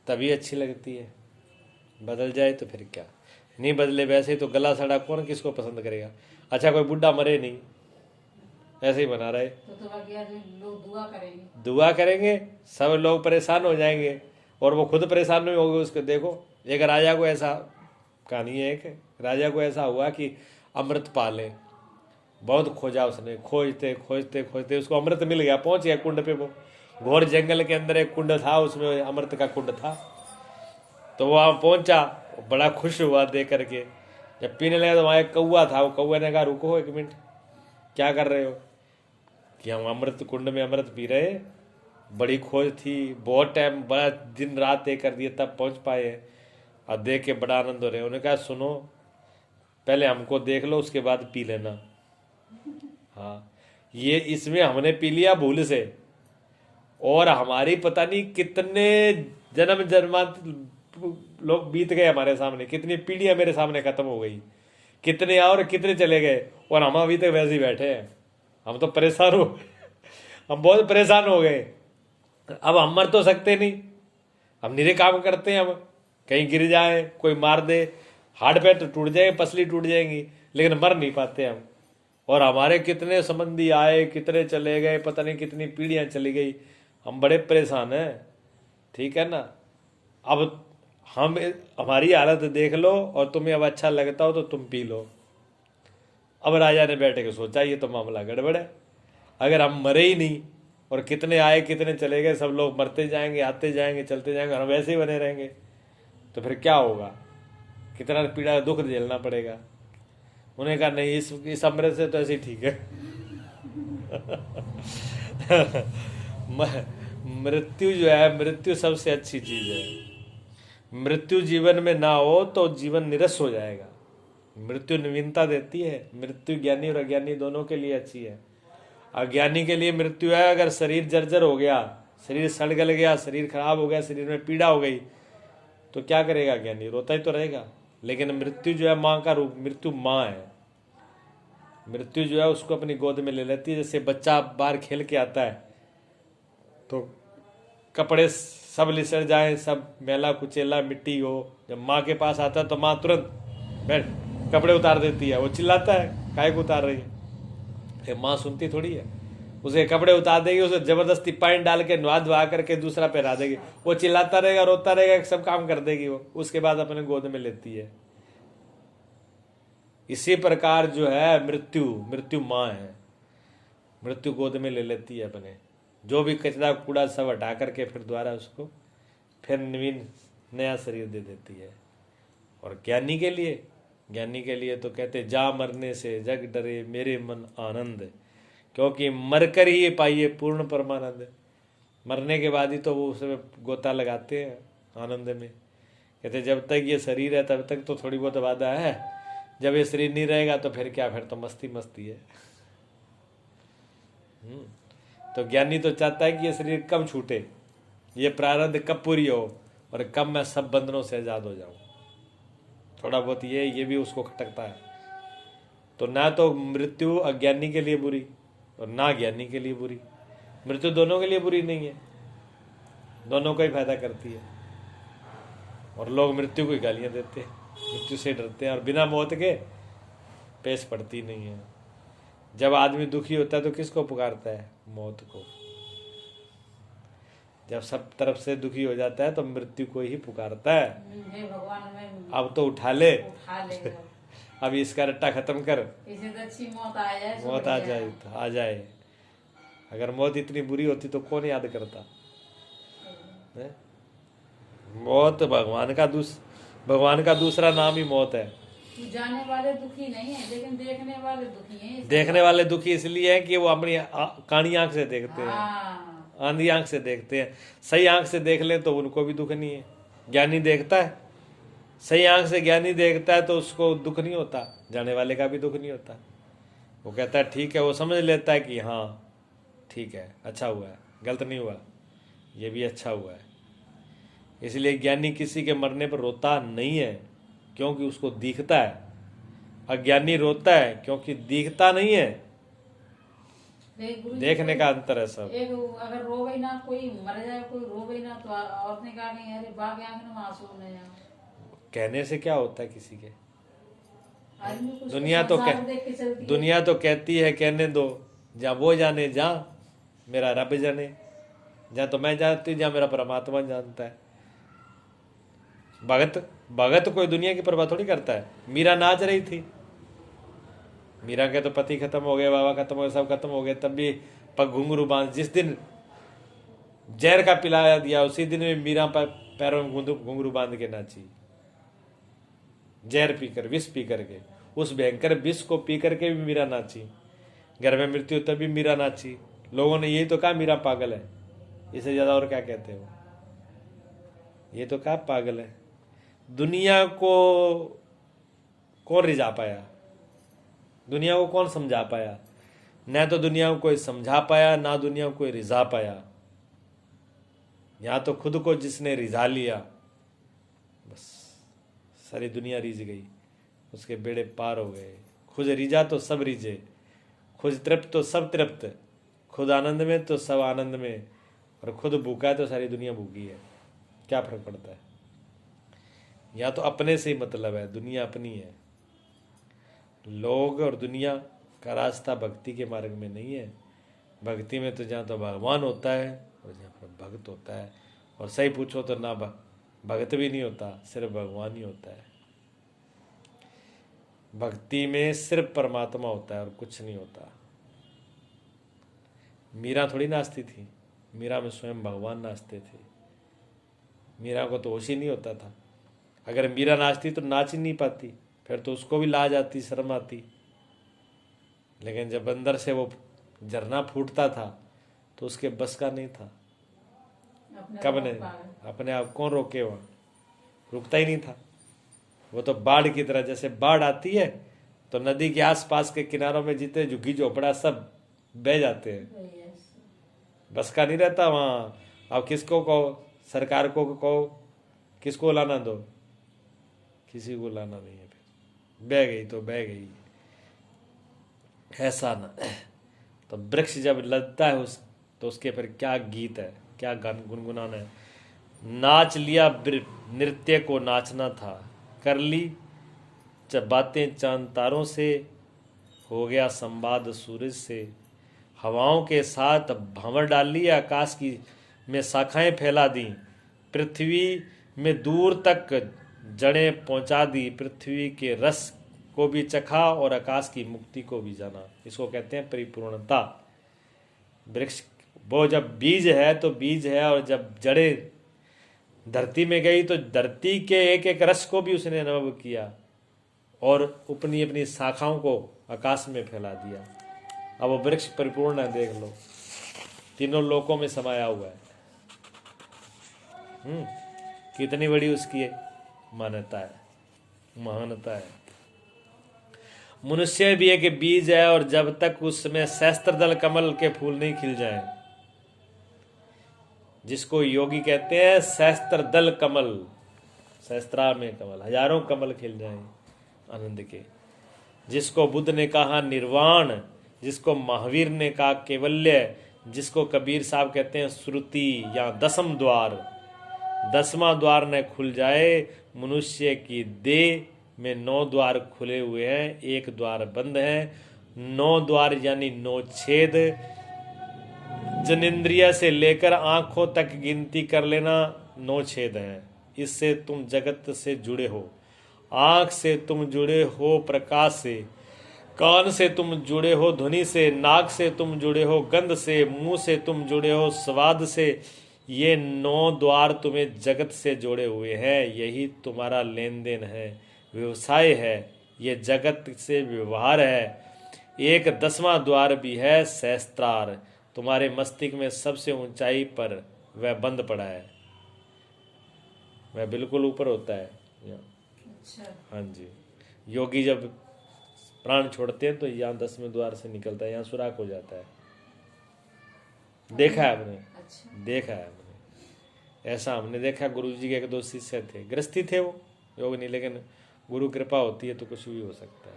तभी अच्छी लगती है। बदल जाए तो फिर क्या, नहीं बदले वैसे ही तो गला सड़ा कौन किसको पसंद करेगा। अच्छा कोई बुढ़ा मरे नहीं, ऐसे ही बना रहे तो लोग दुआ करेंगे, दुआ करेंगे, सब लोग परेशान हो जाएंगे और वो खुद परेशान नहीं होंगे। उसको देखो, एक राजा को ऐसा, कहानी है, एक राजा को ऐसा हुआ कि अमृत पाले, बहुत खोजा उसने, खोजते खोजते खोजते उसको अमृत मिल गया, पहुंच गया कुंड पे। वो घोर जंगल के अंदर एक कुंड था, उसमें अमृत का कुंड था। तो वहाँ पहुंचा, बड़ा खुश हुआ देख करके। जब पीने लगा तो वहाँ एक कौआ था, वो कौए ने कहा रुको एक मिनट, क्या कर रहे हो? कि हम अमृत कुंड में अमृत पी रहे, बड़ी खोज थी, बहुत टाइम, बड़ा दिन रात एक कर दिए तब पहुंच पाए, और देख के बड़ा आनंद हो रहे। उन्होंने कहा सुनो, पहले हमको देख लो उसके बाद पी लेना। हाँ, ये इसमें हमने पी लिया भूल से, और हमारी पता नहीं कितने जन्म जन्मांत लोग बीत गए हमारे सामने, कितनी पीढ़ियां मेरे सामने खत्म हो गई, कितने और कितने चले गए, और हम अभी तक वैसे ही बैठे हैं। हम तो परेशान हो हम बहुत परेशान हो गए। अब हम मर तो सकते नहीं, हम निरे काम करते हैं, हम कहीं गिर जाए, कोई मार दे, हाथ पैर तो टूट जाए, पसली टूट जाएंगी, लेकिन मर नहीं पाते हम। और हमारे कितने संबंधी आए, कितने चले गए, पता नहीं कितनी पीढ़ियां चली गई, हम बड़े परेशान हैं। ठीक है ना। अब हम, हमारी हालत देख लो, और तुम्हें अब अच्छा लगता हो तो तुम पी लो। अब राजा ने बैठ के सोचा ये तो मामला गड़बड़ है, अगर हम मरे ही नहीं, और कितने आए कितने चले गए, सब लोग मरते जाएंगे, आते जाएंगे, चलते जाएंगे, हम वैसे ही बने रहेंगे, तो फिर क्या होगा, कितना पीड़ा दुख झेलना पड़ेगा। उन्हें कहा नहीं, इस अमृत से तो ऐसे ही ठीक है। मृत्यु जो है, मृत्यु सबसे अच्छी चीज है। मृत्यु जीवन में ना हो तो जीवन निरस हो जाएगा। मृत्यु नवीनता देती है। मृत्यु ज्ञानी और अज्ञानी दोनों के लिए अच्छी है। अज्ञानी के लिए मृत्यु है, अगर शरीर जर्जर हो गया, शरीर सड़ गल गया, शरीर खराब हो गया, शरीर में पीड़ा हो गई, तो क्या करेगा ज्ञानी? रोता ही तो रहेगा। लेकिन मृत्यु जो है माँ का रूप, मृत्यु माँ है। मृत्यु जो है उसको अपनी गोद में ले लेती है। जैसे बच्चा बाहर खेल के आता है तो कपड़े सब लिसड़ जाए, सब मैला कुचेला मिट्टी हो, जब माँ के पास आता है तो माँ तुरंत बैठ कपड़े उतार देती है। वो चिल्लाता है काहे को उतार रही है, माँ सुनती थोड़ी है। उसे कपड़े उतार देगी, उसे जबरदस्ती पानी डाल के नहा धुआ करके दूसरा पहना देगी, वो चिल्लाता रहेगा, रोता रहेगा, सब काम कर देगी वो, उसके बाद अपने गोद में लेती है। इसी प्रकार जो है मृत्यु, मृत्यु माँ है, मृत्यु गोद में ले लेती है अपने, जो भी कचरा कूड़ा सब हटा करके फिर दोबारा उसको फिर नवीन नया शरीर दे देती है। और ज्ञानी के लिए, ज्ञानी के लिए तो कहते जा मरने से जग डरे मेरे मन आनंद, क्योंकि मरकर ही पाइए पूर्ण परमानंद। मरने के बाद ही तो वो उसमें गोता लगाते हैं आनंद में। कहते जब तक ये शरीर है तब तक तो थोड़ी बहुत बाधा है, जब ये शरीर नहीं रहेगा तो फिर क्या, फिर तो मस्ती मस्ती है। तो ज्ञानी तो चाहता है कि ये शरीर कब छूटे, ये प्रारब्ध कब पूरी हो, और कब मैं सब बंधनों से आजाद हो जाऊं। थोड़ा बहुत ये भी उसको खटकता है। तो ना तो मृत्यु अज्ञानी के लिए बुरी और ना ज्ञानी के लिए बुरी। मृत्यु दोनों के लिए बुरी नहीं है, दोनों का ही फायदा करती है। और लोग मृत्यु को ही गालियां देते हैं, मृत्यु से डरते हैं, और बिना मौत के पेश पड़ती नहीं है। जब आदमी दुखी होता है तो किसको पुकारता है? मौत को। जब सब तरफ से दुखी हो जाता है तो मृत्यु को ही पुकारता है, भगवान अब तो उठा ले, ले अब इसका रट्टा खत्म कर, इसे तो अच्छी मौत आ जाए, मौत आ जाए। अगर मौत इतनी बुरी होती तो कौन याद करता है? मौत भगवान का दूसरा नाम ही मौत है। जाने वाले दुखी नहीं है, लेकिन देखने वाले दुखी हैं। देखने वाले दुखी इसलिए हैं कि वो अपनी कानी आंख से देखते हैं, हाँ। आंधी आंख से देखते हैं। सही आंख से देख ले तो उनको भी दुख नहीं है। ज्ञानी देखता है, सही आंख से ज्ञानी देखता है तो उसको दुख नहीं होता, जाने वाले का भी दुख नहीं होता। वो कहता है ठीक है, वो समझ लेता है कि हाँ ठीक है, अच्छा हुआ है, गलत नहीं हुआ, ये भी अच्छा हुआ है। इसलिए ज्ञानी किसी के मरने पर रोता नहीं है, क्योंकि उसको दिखता है। अज्ञानी रोता है क्योंकि दिखता नहीं है। लेकिन गुरु जी देखने का अंतर है सब। एक अगर रोवे ना, कोई मर जाए, कोई रोवे ना, तो औरत ने कहा नहीं, अरे बाप आंख में आंसू नहीं आ। कहने से क्या होता है किसी के? आदमी कुछ दुनिया तो संसार देख के चलती है। दुनिया तो कहती है कहने दो, जहाँ वो जाने, जहाँ मेरा रब जाने, जहाँ तो मैं जानती हूँ, जहाँ मेरा परमात्मा जानता है। भगत भगत कोई दुनिया की परवाह थोड़ी करता है। मीरा नाच रही थी, मीरा के तो पति खत्म हो गए, बाबा खत्म हो गए, सब खत्म हो गए, तब भी पग घुंघरू बांध, जिस दिन जहर का पिलाया दिया उसी दिन में मीरा पर पैरों में घुंघरू बांध के नाची। जहर पीकर, विष पी करके, उस भयंकर विष को पी करके भी मीरा नाची। घर में मृत्यु तब भी मीरा नाची। लोगों ने यही तो कहा मीरा पागल है, इससे ज्यादा और क्या कहते हो? ये तो कहा पागल है। दुनिया को कौन रिझा पाया? दुनिया को कौन समझा पाया? न तो दुनिया को कोई समझा पाया, ना दुनिया को कोई रिझा पाया। यहां तो खुद को जिसने रिझा लिया, बस सारी दुनिया रिझ गई, उसके बेड़े पार हो गए। खुद रिझा तो सब रिझे, खुद तृप्त तो सब तृप्त, खुद आनंद में तो सब आनंद में, और खुद भूखा है तो सारी दुनिया भूखी है। क्या फर्क पड़ता है? यहाँ तो अपने से ही मतलब है, दुनिया अपनी है। लोग और दुनिया का रास्ता भक्ति के मार्ग में नहीं है। भक्ति में तो जहाँ तो भगवान होता है और जहाँ पर भक्त होता है, और सही पूछो तो ना भक्त भी नहीं होता, सिर्फ भगवान ही होता है। भक्ति में सिर्फ परमात्मा होता है और कुछ नहीं होता। मीरा थोड़ी नाचती थी, मीरा में स्वयं भगवान नाचते थे। मीरा को तो होश ही नहीं होता था। अगर मीरा नाचती तो नाच ही नहीं पाती, फिर तो उसको भी लाज आती, शर्म आती। लेकिन जब अंदर से वो झरना फूटता था तो उसके बस का नहीं था। कब नहीं? अपने आप कौन रोके? वहाँ रुकता ही नहीं था। वो तो बाढ़ की तरह, जैसे बाढ़ आती है तो नदी के आसपास के किनारों में जितने झुग्गी झोपड़ा सब बह जाते हैं। बस का नहीं रहता वहाँ। अब किसको कहो? सरकार को कहो, किसको लाना दो? किसी को लाना नहीं है। फिर बह गई तो बह गई, ऐसा ना। तो वृक्ष जब लगता है तो उसके पर क्या गीत है, क्या गान गुनगुनाना है। नाच लिया नृत्य को नाचना था, कर ली जब बातें चांद तारों से, हो गया संवाद सूरज से। हवाओं के साथ भंवर डाल ली, आकाश की में शाखाएं फैला दी, पृथ्वी में दूर तक जड़ें पहुंचा दी। पृथ्वी के रस को भी चखा और आकाश की मुक्ति को भी जाना। इसको कहते हैं परिपूर्णता। वृक्ष वो जब बीज है तो बीज है, और जब जड़ें धरती में गई तो धरती के एक एक रस को भी उसने अनुभव किया और अपनी अपनी शाखाओं को आकाश में फैला दिया। अब वो वृक्ष परिपूर्ण है, देख लो, तीनों लोकों में समाया हुआ है। कितनी बड़ी उसकी मान्यता है, महानता है। मनुष्य भी एक बीज है, और जब तक उसमें सहस्त्रदल कमल के फूल नहीं खिल जाएं, जिसको योगी कहते हैं सहस्त्रदल कमल, सहस्त्रा में कमल, हजारों कमल खिल जाएं आनंद के, जिसको बुद्ध ने कहा निर्वाण, जिसको महावीर ने कहा केवल्य, जिसको कबीर साहब कहते हैं श्रुति या दसम द्वार, 10वां द्वार न खुल जाए। मनुष्य की देह में 9 द्वार खुले हुए हैं, 1 द्वार बंद है। 9 द्वार यानी 9 छेद। जनेंद्रिय से लेकर आंखों तक गिनती कर लेना, 9 छेद हैं। इससे तुम जगत से जुड़े हो। आंख से तुम जुड़े हो प्रकाश से, कान से तुम जुड़े हो ध्वनि से, नाक से तुम जुड़े हो गंध से, मुंह से तुम जुड़े हो स्वाद से। ये 9 द्वार तुम्हें जगत से जोड़े हुए हैं। यही तुम्हारा लेन देन है, व्यवसाय है, ये जगत से व्यवहार है। एक 10वां द्वार भी है सहस्त्रार, तुम्हारे मस्तिष्क में सबसे ऊंचाई पर वह बंद पड़ा है, वह बिल्कुल ऊपर होता है। अच्छा। हाँ जी, योगी जब प्राण छोड़ते हैं तो यहाँ 10वें द्वार से निकलता है, यहाँ सुराख हो जाता है। देखा है आपने? अच्छा। देखा है हमने, ऐसा हमने देखा। गुरु जी के 1-2 शिष्य थे, गृहस्थी थे वो, योग नहीं, लेकिन गुरु कृपा होती है तो कुछ भी हो सकता है,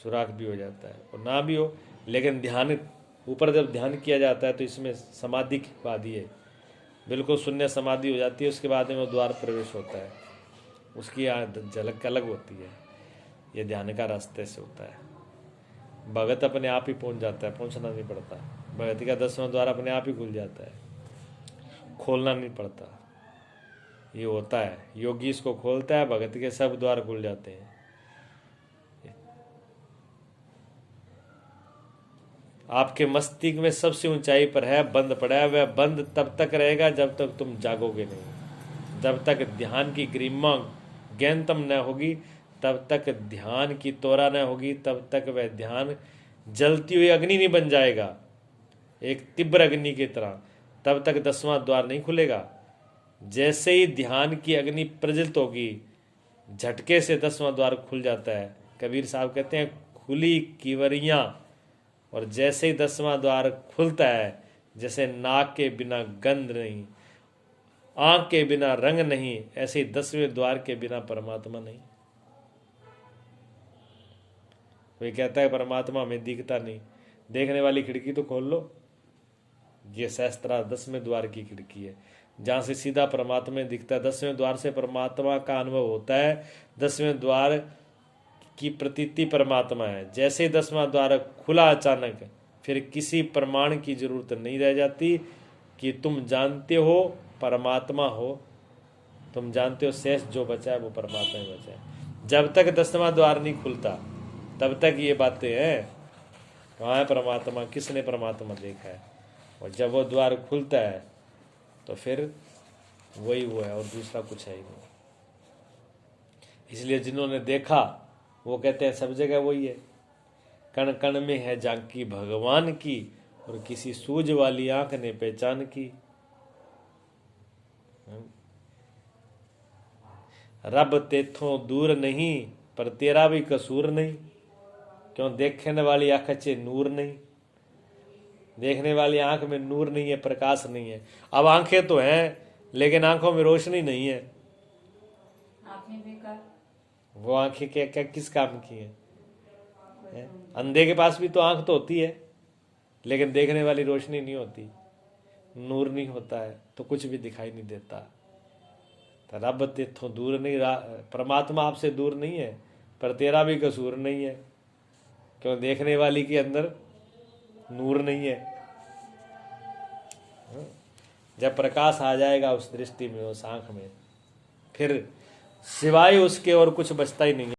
सुराख भी हो जाता है और ना भी हो, लेकिन ध्यान ऊपर जब ध्यान किया जाता है तो इसमें समाधि की उपाधि है, बिल्कुल शून्य समाधि हो जाती है, उसके बाद में वो द्वार प्रवेश होता है, उसकी झलक अलग होती है। ये ध्यान का रास्ते से होता है। भगत अपने आप ही पहुंच जाता है, पहुंचना नहीं पड़ता। भगत का 10वां द्वार अपने आप ही खुल जाता है, खोलना नहीं पड़ता। ये होता है, योगी इसको खोलता है, भगत के सब द्वार खुल जाते हैं। आपके मस्तिष्क में सबसे ऊंचाई पर है, बंद पड़ा है। वह बंद तब तक रहेगा जब तक तुम जागोगे नहीं। जब तक ध्यान की गरिमा ज्ञानतम न होगी, तब तक ध्यान की तोरा न होगी, तब तक वह ध्यान जलती हुई अग्नि नहीं बन जाएगा, एक तीव्र अग्नि की तरह। तब तक 10वां द्वार नहीं खुलेगा। जैसे ही ध्यान की अग्नि प्रज्वलित होगी, झटके से 10वां द्वार खुल जाता है। कबीर साहब कहते हैं, खुली कीवरियां। और जैसे ही 10वां द्वार खुलता है, जैसे नाक के बिना गंध नहीं, आंख के बिना रंग नहीं, ऐसे ही 10वें द्वार के बिना परमात्मा नहीं। कोई कहता है परमात्मा हमें दिखता नहीं, देखने वाली खिड़की तो खोल लो। ये सहस्त्रा 10वें द्वार की खिड़की है, जहां से सीधा परमात्मा दिखता है। 10वें द्वार से परमात्मा का अनुभव होता है। 10वें द्वार की प्रतीति परमात्मा है। जैसे 10वां द्वार खुला अचानक, फिर किसी प्रमाण की जरूरत नहीं रह जाती कि तुम जानते हो परमात्मा हो। तुम जानते हो शेष जो बचा है वो परमात्मा ही बचा है। जब तक 10वां द्वार नहीं खुलता, तब तक ये बातें हैं, कहाँ है परमात्मा, किसने परमात्मा देखा है। और जब वो द्वार खुलता है तो फिर वही वो है और दूसरा कुछ है ही नहीं। इसलिए जिन्होंने देखा वो कहते हैं सब जगह वही है। कण कण में है झांकी भगवान की, और किसी सूझ वाली आंख ने पहचान की। रब तेथों दूर नहीं, पर तेरा भी कसूर नहीं। क्यों? देखने वाली आंख चे नूर नहीं। देखने वाली आंख में नूर नहीं है, प्रकाश नहीं है। अब आंखें तो हैं, लेकिन आंखों में रोशनी नहीं है। आंखें बेकार। वो आंखें क्या क्या किस काम की हैं? अंधे के पास भी तो आंख तो होती है, लेकिन देखने वाली रोशनी नहीं होती, नूर नहीं होता है, तो कुछ भी दिखाई नहीं देता। तो रब तेथों दूर नहीं, परमात्मा आपसे दूर नहीं है, पर तेरा भी कसूर नहीं है। क्यों? देखने वाली के अंदर नूर नहीं है। जब प्रकाश आ जाएगा उस दृष्टि में, उस आंख में, फिर सिवाय उसके और कुछ बचता ही नहीं है।